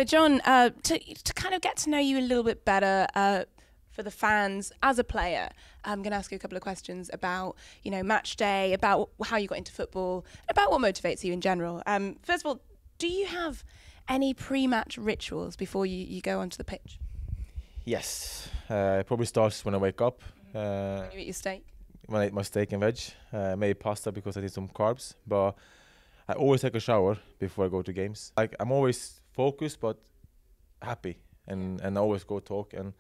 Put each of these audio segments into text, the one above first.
So John, to kind of get to know you a little bit better, for the fans as a player, I'm going to ask you a couple of questions about, match day, about how you got into football, about what motivates you in general. First of all, do you have any pre-match rituals before you go onto the pitch? Yes, it probably starts when I wake up. When you eat your steak? When I eat my steak and veg, maybe pasta because I need some carbs. But I always take a shower before I go to games. Like, I'm always focused but happy, and I always go talk. And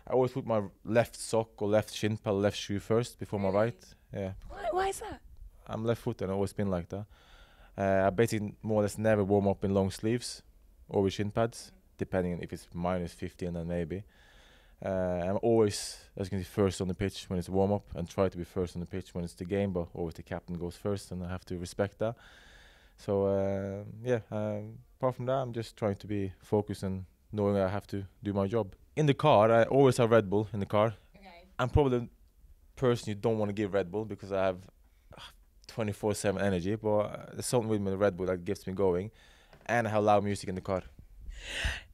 I always put my left sock or left shin pad, left shoe first before my right. Yeah. Why is that? I'm left-footed and I've always been like that. I basically more or less never warm up in long sleeves or with shin pads, depending on if it's -50 and then maybe. I'm always, as you can see, first on the pitch when it's warm-up and try to be first on the pitch when it's the game, but always the captain goes first and I have to respect that. So, apart from that, I'm just trying to be focused and knowing I have to do my job. In the car, I always have Red Bull in the car. Okay. I'm probably the person you don't want to give Red Bull because I have 24/7 energy, but there's something with my Red Bull that gets me going, and I have loud music in the car.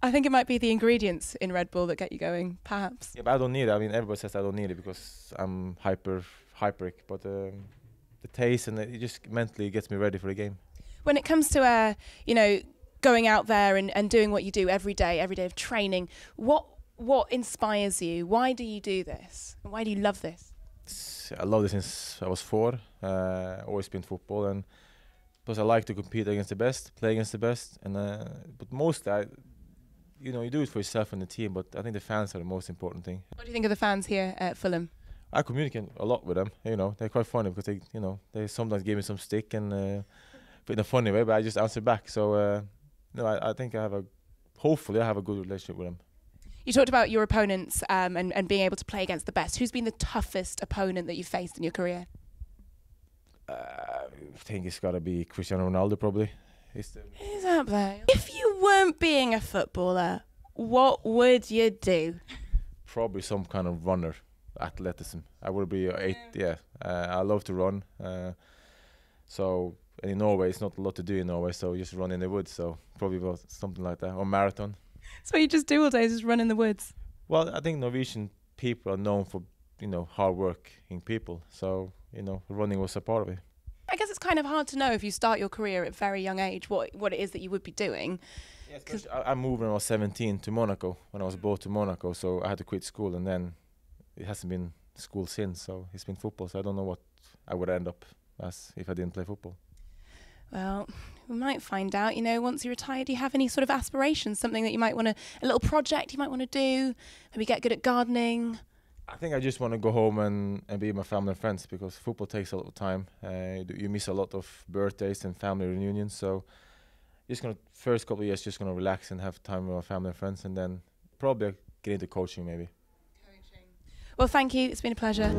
I think it might be the ingredients in Red Bull that get you going, perhaps. Yeah, but I don't need it. I mean, everybody says I don't need it because I'm hyperic, but the taste and it just mentally gets me ready for the game. When it comes to, going out there and doing what you do every day of training, what inspires you? Why do you do this? Why do you love this? I love this since I was 4. Always been football, and because I like to compete against the best, play against the best, and but mostly, you do it for yourself and the team. But I think the fans are the most important thing. What do you think of the fans here at Fulham? I communicate a lot with them. They're quite funny because they sometimes give me some stick and but in a funny way, but I just answer back. So I think hopefully I have a good relationship with them. You talked about your opponents and being able to play against the best. Who's been the toughest opponent that you've faced in your career? I think it's got to be Cristiano Ronaldo, probably. He's up there. If you weren't being a footballer, what would you do? Probably some kind of runner, athleticism. I would be I love to run. And in Norway, it's not a lot to do in Norway, so just run in the woods. So probably something like that, or marathon. So what you just do all day is just run in the woods? Well, I think Norwegian people are known for, hard-working people. So, running was a part of it. I guess it's kind of hard to know if you start your career at a very young age what it is that you would be doing. Yes, I moved when I was 17 to Monaco, when I was brought to Monaco. So I had to quit school, and then it hasn't been school since. So it's been football. So I don't know what I would end up as if I didn't play football. Well, we might find out, once you're retired. Do you have any sort of aspirations, something that you might want to, a little project you might want to do, maybe get good at gardening? I think I just want to go home and be with my family and friends because football takes a lot of time. You miss a lot of birthdays and family reunions. So first couple of years, just going to relax and have time with my family and friends, and then probably get into coaching maybe. Well, thank you. It's been a pleasure.